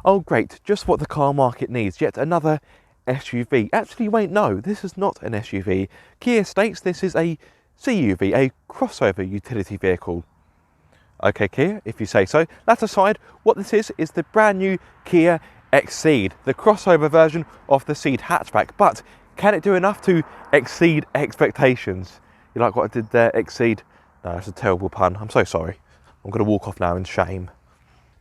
Oh great, just what the car market needs, yet another SUV. Actually wait, no, this is not an SUV. Kia states this is a CUV, a crossover utility vehicle. Okay Kia, if you say so. That aside, what this is the brand new Kia Xceed, the crossover version of the Ceed hatchback. But can it do enough to exceed expectations? You like what I did there, Xceed? No, that's a terrible pun, I'm so sorry. I'm going to walk off now in shame.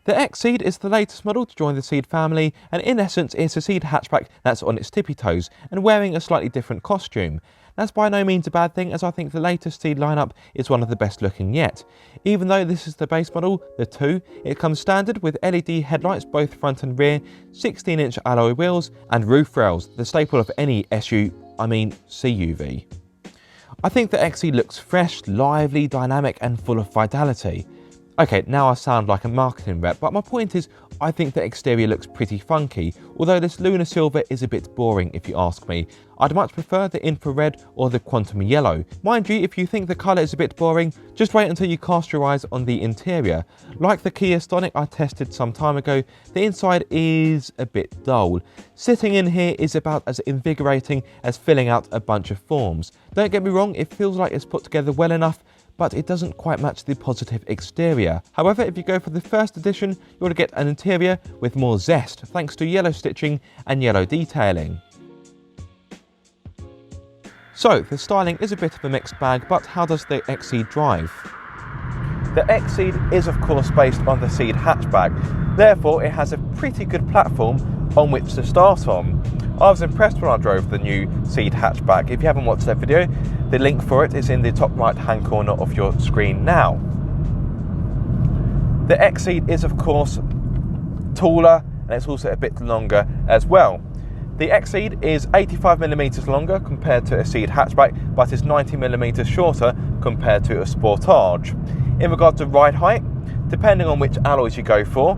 The Xceed is the latest model to join the Ceed family, and in essence it's a Ceed hatchback that's on its tippy toes and wearing a slightly different costume. That's by no means a bad thing, as I think the latest Ceed lineup is one of the best looking yet. Even though this is the base model, the 2, it comes standard with LED headlights both front and rear, 16-inch alloy wheels and roof rails, the staple of any CUV. I think the Xceed looks fresh, lively, dynamic and full of vitality. Okay, now I sound like a marketing rep, but my point is, I think the exterior looks pretty funky, although this lunar silver is a bit boring if you ask me. I'd much prefer the infrared or the quantum yellow. Mind you, if you think the colour is a bit boring, just wait until you cast your eyes on the interior. Like the Kia Xceed I tested some time ago, the inside is a bit dull. Sitting in here is about as invigorating as filling out a bunch of forms. Don't get me wrong, it feels like it's put together well enough, but it doesn't quite match the positive exterior. However, if you go for the first edition, you're going to get an interior with more zest, thanks to yellow stitching and yellow detailing. So, the styling is a bit of a mixed bag, but how does the Xceed drive? The Xceed is of course based on the Ceed hatchback, therefore it has a pretty good platform on which to start on. I was impressed when I drove the new Ceed hatchback. If you haven't watched that video, the link for it is in the top right hand corner of your screen now. The Xceed is of course taller and it's also a bit longer as well. The Xceed is 85mm longer compared to a Ceed hatchback, but is 90mm shorter compared to a Sportage. In regard to ride height, depending on which alloys you go for,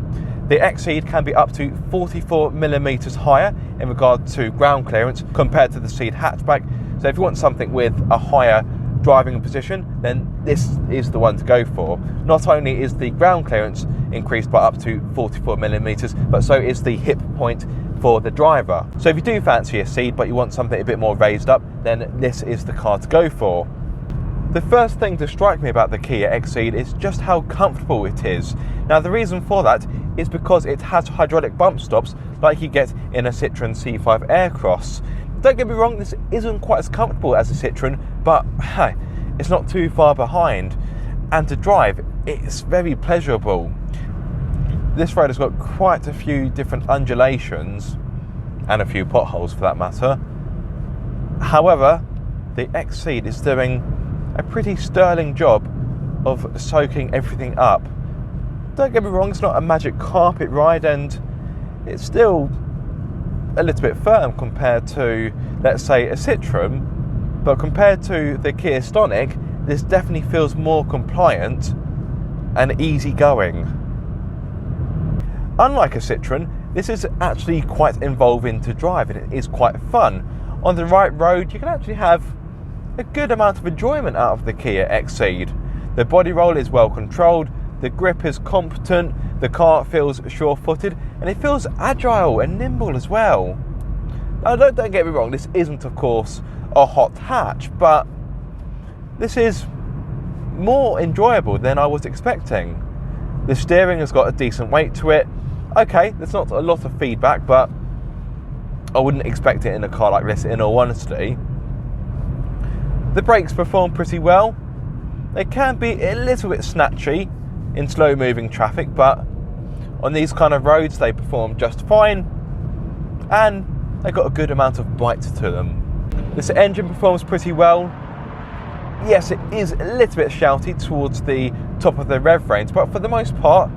the Xceed can be up to 44mm higher in regard to ground clearance compared to the Ceed hatchback. So if you want something with a higher driving position, then this is the one to go for. Not only is the ground clearance increased by up to 44mm, but so is the hip point for the driver. So if you do fancy a Ceed but you want something a bit more raised up, then this is the car to go for. The first thing to strike me about the Kia Xceed is just how comfortable it is. Now the reason for that is because it has hydraulic bump stops like you get in a Citroen C5 Aircross. Don't get me wrong, this isn't quite as comfortable as a Citroen, but hey, it's not too far behind. And to drive, it's very pleasurable. This road has got quite a few different undulations, and a few potholes for that matter. However, the Xceed is doing a pretty sterling job of soaking everything up. Don't get me wrong, it's not a magic carpet ride and it's still a little bit firm compared to, let's say, a Citroen, but compared to the Kia Xceed, this definitely feels more compliant and easygoing. Unlike a Citroen, this is actually quite involving to drive and it is quite fun. On the right road, you can actually have a good amount of enjoyment out of the Kia Xceed. The body roll is well controlled, the grip is competent, the car feels sure-footed, and it feels agile and nimble as well. Now don't get me wrong, this isn't of course a hot hatch, but this is more enjoyable than I was expecting. The steering has got a decent weight to it. Okay, there's not a lot of feedback, but I wouldn't expect it in a car like this in all honesty. The brakes perform pretty well. They can be a little bit snatchy in slow moving traffic, but on these kind of roads they perform just fine and they've got a good amount of bite to them. This engine performs pretty well. Yes, it is a little bit shouty towards the top of the rev range, but for the most part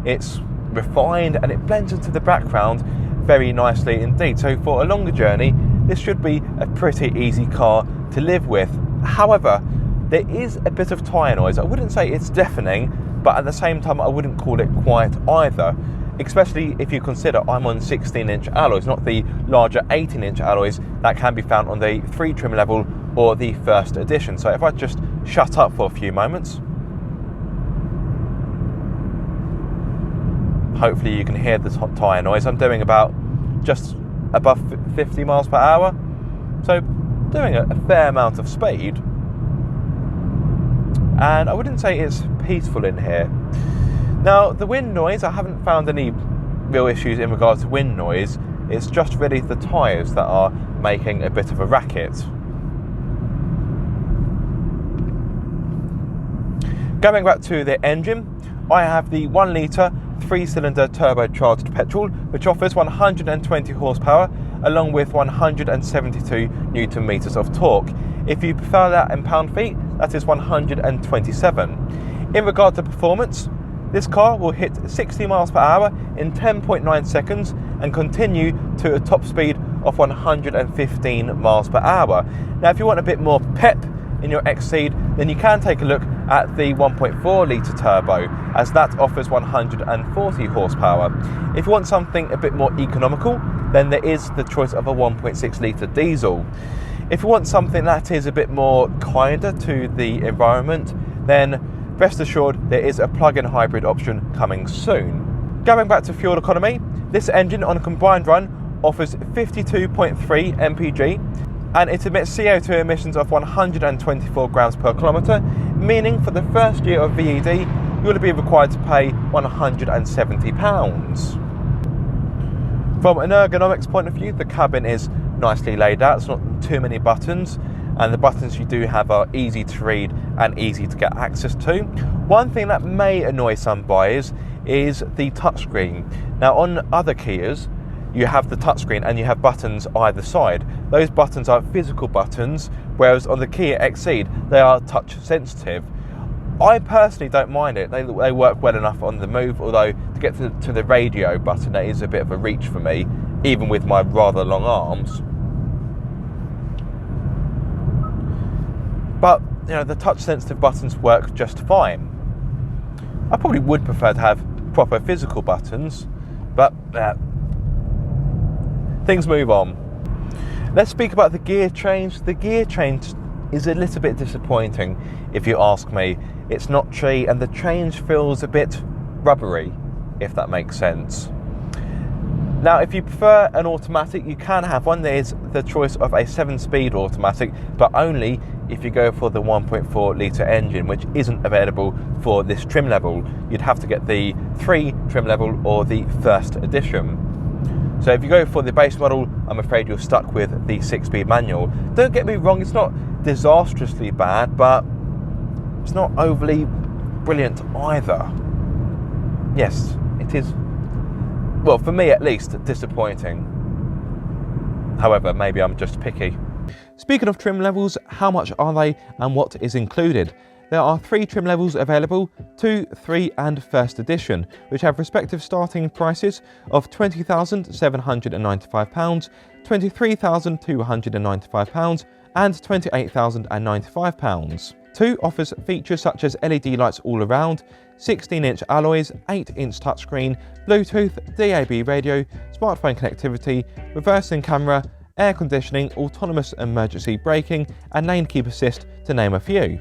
it's refined and it blends into the background very nicely indeed. So for a longer journey, this should be a pretty easy car to live with. However, there is a bit of tyre noise. I wouldn't say it's deafening, but at the same time I wouldn't call it quiet either, especially if you consider I'm on 16-inch alloys, not the larger 18-inch alloys that can be found on the 3 trim level or the first edition. So if I just shut up for a few moments. Hopefully you can hear the tyre noise. I'm doing about just above 50 miles per hour, so doing a fair amount of speed. And I wouldn't say it's peaceful in here. Now, the wind noise, I haven't found any real issues in regards to wind noise. It's just really the tyres that are making a bit of a racket. Going back to the engine, I have the 1 litre 3-cylinder turbocharged petrol, which offers 120 horsepower along with 172 newton meters of torque. If you prefer that in pound-feet, that is 127. In regard to performance, this car will hit 60 miles per hour in 10.9 seconds and continue to a top speed of 115 miles per hour. Now, if you want a bit more pep in your Xceed, then you can take a look at the 1.4 litre turbo, as that offers 140 horsepower. If you want something a bit more economical, then there is the choice of a 1.6 litre diesel. If you want something that is a bit more kinder to the environment, then rest assured there is a plug-in hybrid option coming soon. Going back to fuel economy, this engine on a combined run offers 52.3 mpg, and it emits CO2 emissions of 124 grams per kilometre, meaning for the first year of VED, you will be required to pay £170. From an ergonomics point of view, the cabin is nicely laid out. It's not too many buttons, and the buttons you do have are easy to read and easy to get access to. One thing that may annoy some buyers is the touchscreen. Now, on other Kias, you have the touchscreen and you have buttons either side. Those buttons are physical buttons, whereas on the Kia Xceed, they are touch sensitive. I personally don't mind it. They work well enough on the move, although to get to the radio button, that is a bit of a reach for me, even with my rather long arms. But, you know, the touch sensitive buttons work just fine. I probably would prefer to have proper physical buttons, but things move on. Let's speak about the gear change. The gear change is a little bit disappointing, if you ask me. It's not tree, and the change feels a bit rubbery, if that makes sense. Now, if you prefer an automatic, you can have one. There is the choice of a 7-speed automatic, but only if you go for the 1.4 litre engine, which isn't available for this trim level. You'd have to get the 3 trim level or the first edition. So if you go for the base model, I'm afraid you're stuck with the 6-speed manual. Don't get me wrong, it's not disastrously bad, but it's not overly brilliant either. Yes, it is, well, for me at least, disappointing. However, maybe I'm just picky. Speaking of trim levels, how much are they and what is included? There are 3 trim levels available, 2, 3 and first edition, which have respective starting prices of £20,795, £23,295 and £28,095. 2 offers features such as LED lights all around, 16-inch alloys, 8-inch touchscreen, Bluetooth, DAB radio, smartphone connectivity, reversing camera, air conditioning, autonomous emergency braking and lane keep assist, to name a few.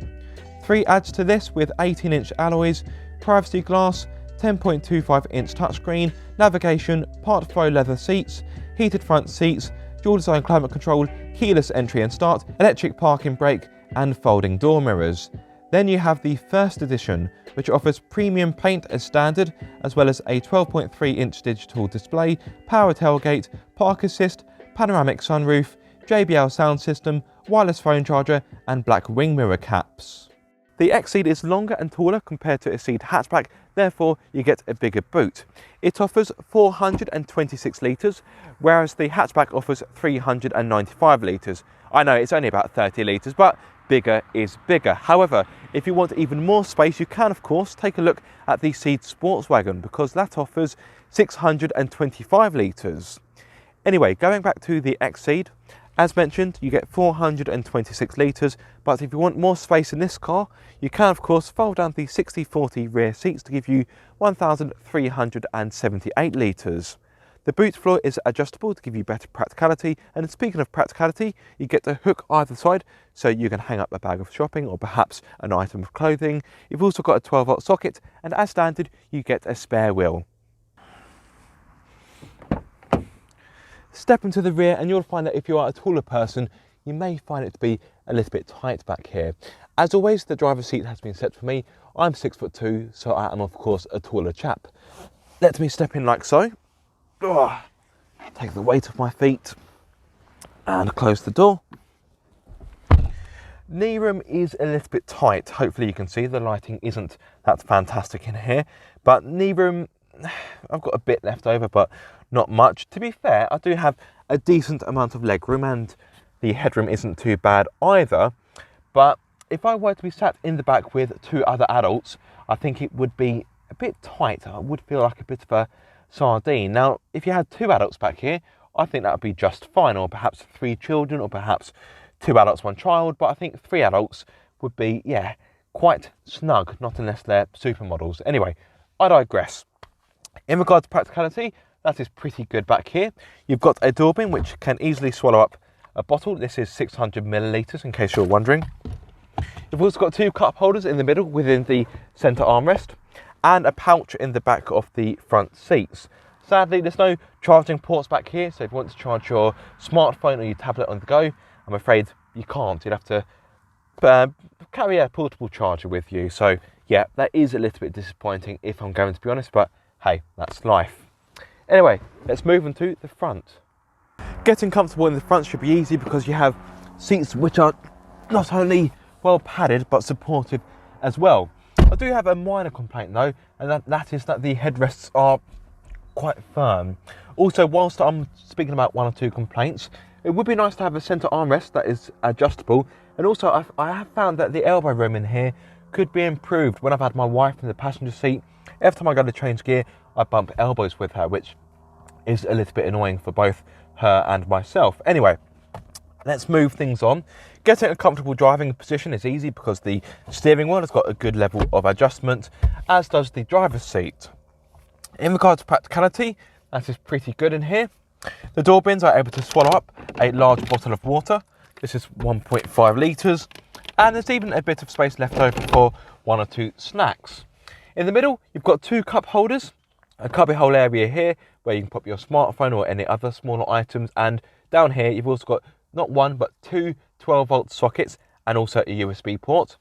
3 adds to this with 18-inch alloys, privacy glass, 10.25-inch touchscreen, navigation, part faux leather seats, heated front seats, dual design climate control, keyless entry and start, electric parking brake and folding door mirrors. Then you have the first edition, which offers premium paint as standard, as well as a 12.3-inch digital display, power tailgate, park assist, panoramic sunroof, JBL sound system, wireless phone charger and black wing mirror caps. The Xceed is longer and taller compared to a Ceed hatchback, therefore you get a bigger boot. It offers 426 litres, whereas the hatchback offers 395 litres. I know it's only about 30 litres, but bigger is bigger. However, if you want even more space, you can of course take a look at the Ceed Sportswagon, because that offers 625 litres. Anyway, going back to the Xceed, as mentioned, you get 426 litres, but if you want more space in this car, you can of course fold down the 60/40 rear seats to give you 1,378 litres. The boot floor is adjustable to give you better practicality, and speaking of practicality, you get to hook either side so you can hang up a bag of shopping or perhaps an item of clothing. You've also got a 12-volt socket, and as standard, you get a spare wheel. step into the rear and you'll find that if you are a taller person, you may find it to be a little bit tight back here. As always, the driver's seat has been set for me. I'm 6'2", so I am of course a taller chap. Let me step in like so. Take the weight off my feet and close the door. Knee room is a little bit tight. Hopefully you can see the lighting isn't that fantastic in here, but knee room, I've got a bit left over, but not much. To be fair, I do have a decent amount of leg room and the headroom isn't too bad either. But if I were to be sat in the back with two other adults, I think it would be a bit tight. I would feel like a bit of a sardine. Now, if you had two adults back here, I think that would be just fine, or perhaps 3 children, or perhaps 2 adults, 1 child, but I think 3 adults would be, yeah, quite snug, not unless they're supermodels. Anyway, I digress. In regard to practicality, that is pretty good back here. You've got a door bin which can easily swallow up a bottle. This is 600 millilitres, in case you're wondering. You've also got 2 cup holders in the middle within the centre armrest, and a pouch in the back of the front seats. Sadly, there's no charging ports back here, so if you want to charge your smartphone or your tablet on the go, I'm afraid you can't. You'd have to carry a portable charger with you. So yeah, that is a little bit disappointing if I'm going to be honest, but hey, that's life. Anyway, let's move on to the front. Getting comfortable in the front should be easy because you have seats which are not only well padded but supportive as well. I do have a minor complaint though, and that is that the headrests are quite firm. Also, whilst I'm speaking about 1 or 2 complaints, it would be nice to have a centre armrest that is adjustable, and also I have found that the elbow room in here could be improved. When I've had my wife in the passenger seat, every time I go to change gear, I bump elbows with her, which is a little bit annoying for both her and myself. Anyway, let's move things on. Getting a comfortable driving position is easy because the steering wheel has got a good level of adjustment, as does the driver's seat. In regards to practicality, that is pretty good in here. The door bins are able to swallow up a large bottle of water. This is 1.5 litres, and there's even a bit of space left over for 1 or 2 snacks. In the middle, you've got 2 cup holders, a cubby hole area here where you can pop your smartphone or any other smaller items, and down here you've also got not 1 but 2 12-volt sockets and also a USB port.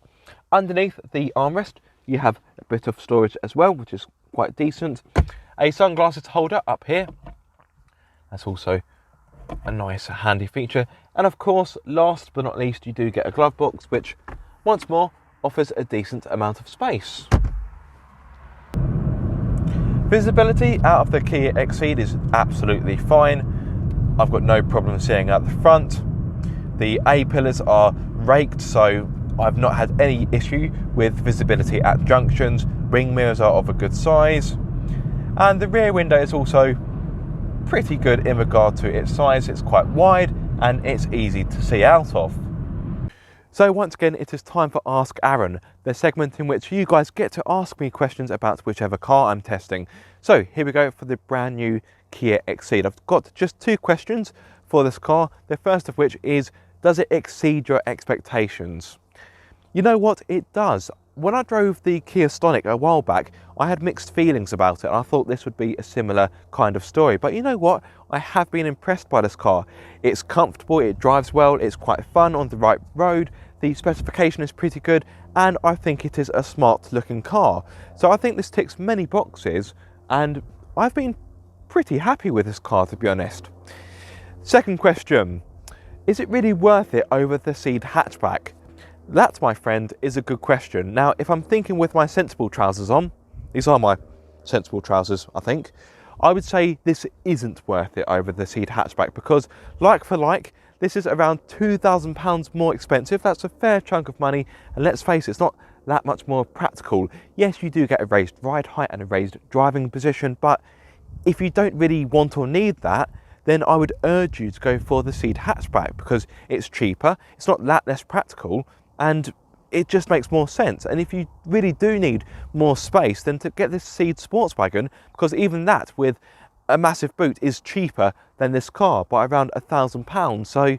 Underneath the armrest, you have a bit of storage as well, which is quite decent. A sunglasses holder up here. That's also a nice handy feature. And of course, last but not least, you do get a glove box, which once more offers a decent amount of space. Visibility out of the Kia Xceed is absolutely fine. I've got no problem seeing out the front. The A-pillars are raked, so I've not had any issue with visibility at junctions. Wing mirrors are of a good size. And the rear window is also pretty good in regard to its size. It's quite wide and it's easy to see out of. So once again, it is time for Ask Aaron, the segment in which you guys get to ask me questions about whichever car I'm testing. So here we go for the brand new Kia Xceed. I've got just 2 questions for this car. The first of which is, does it exceed your expectations? You know what, it does. When I drove the Kia Stonic a while back, I had mixed feelings about it, and I thought this would be a similar kind of story. But you know what? I have been impressed by this car. It's comfortable, it drives well, it's quite fun on the right road, the specification is pretty good, and I think it is a smart looking car. So I think this ticks many boxes, and I've been pretty happy with this car, to be honest. Second question, is it really worth it over the Ceed hatchback? That, my friend, is a good question. Now, if I'm thinking with my sensible trousers on, these are my sensible trousers, I think, I would say this isn't worth it over the Ceed hatchback because, like for like, this is around £2,000 more expensive. That's a fair chunk of money, and let's face it, it's not that much more practical. Yes, you do get a raised ride height and a raised driving position, but if you don't really want or need that, then I would urge you to go for the Ceed hatchback because it's cheaper, it's not that less practical, and it just makes more sense. And if you really do need more space, then to get this Ceed sports wagon, because even that with a massive boot is cheaper than this car by around £1,000. So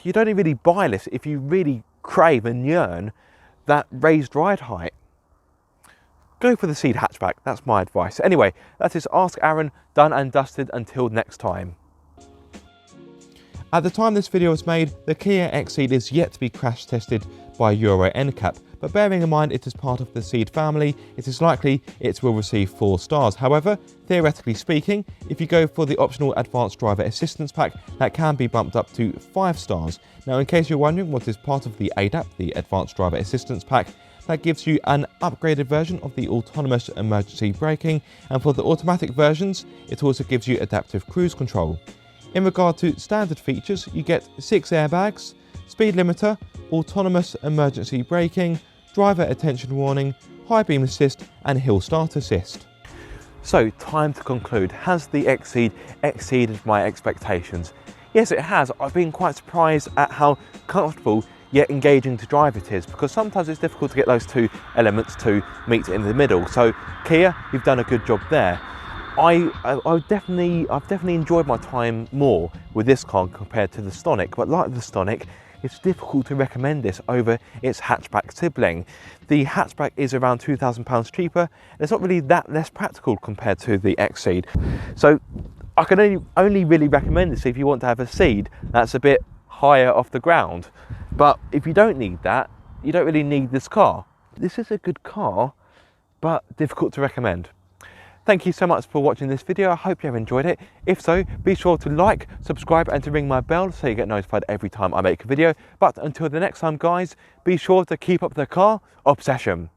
you don't really buy this if you really crave and yearn that raised ride height. Go for the Ceed hatchback, that's my advice. Anyway, that is Ask Aaron, done and dusted until next time. At the time this video was made, the Kia Xceed is yet to be crash tested by Euro NCAP, but bearing in mind it is part of the Ceed family, it is likely it will receive 4 stars. However, theoretically speaking, if you go for the optional Advanced Driver Assistance Pack, that can be bumped up to 5 stars. Now, in case you're wondering what is part of the ADAP, the Advanced Driver Assistance Pack, that gives you an upgraded version of the autonomous emergency braking, and for the automatic versions, it also gives you adaptive cruise control. In regard to standard features, you get 6 airbags, speed limiter, autonomous emergency braking, driver attention warning, high beam assist and hill start assist. So, time to conclude. Has the Xceed exceeded my expectations? Yes, it has. I've been quite surprised at how comfortable yet engaging to drive it is, because sometimes it's difficult to get those two elements to meet in the middle. So Kia, you've done a good job there. I've definitely enjoyed my time more with this car compared to the Stonic, but like the Stonic, it's difficult to recommend this over its hatchback sibling. The hatchback is around £2,000 cheaper, and it's not really that less practical compared to the Xceed. So I can only really recommend this if you want to have a Ceed that's a bit higher off the ground. But if you don't need that, you don't really need this car. This is a good car, but difficult to recommend. Thank you so much for watching this video. I hope you have enjoyed it. If so, be sure to like, subscribe and to ring my bell so you get notified every time I make a video. But until the next time guys, be sure to keep up the car obsession.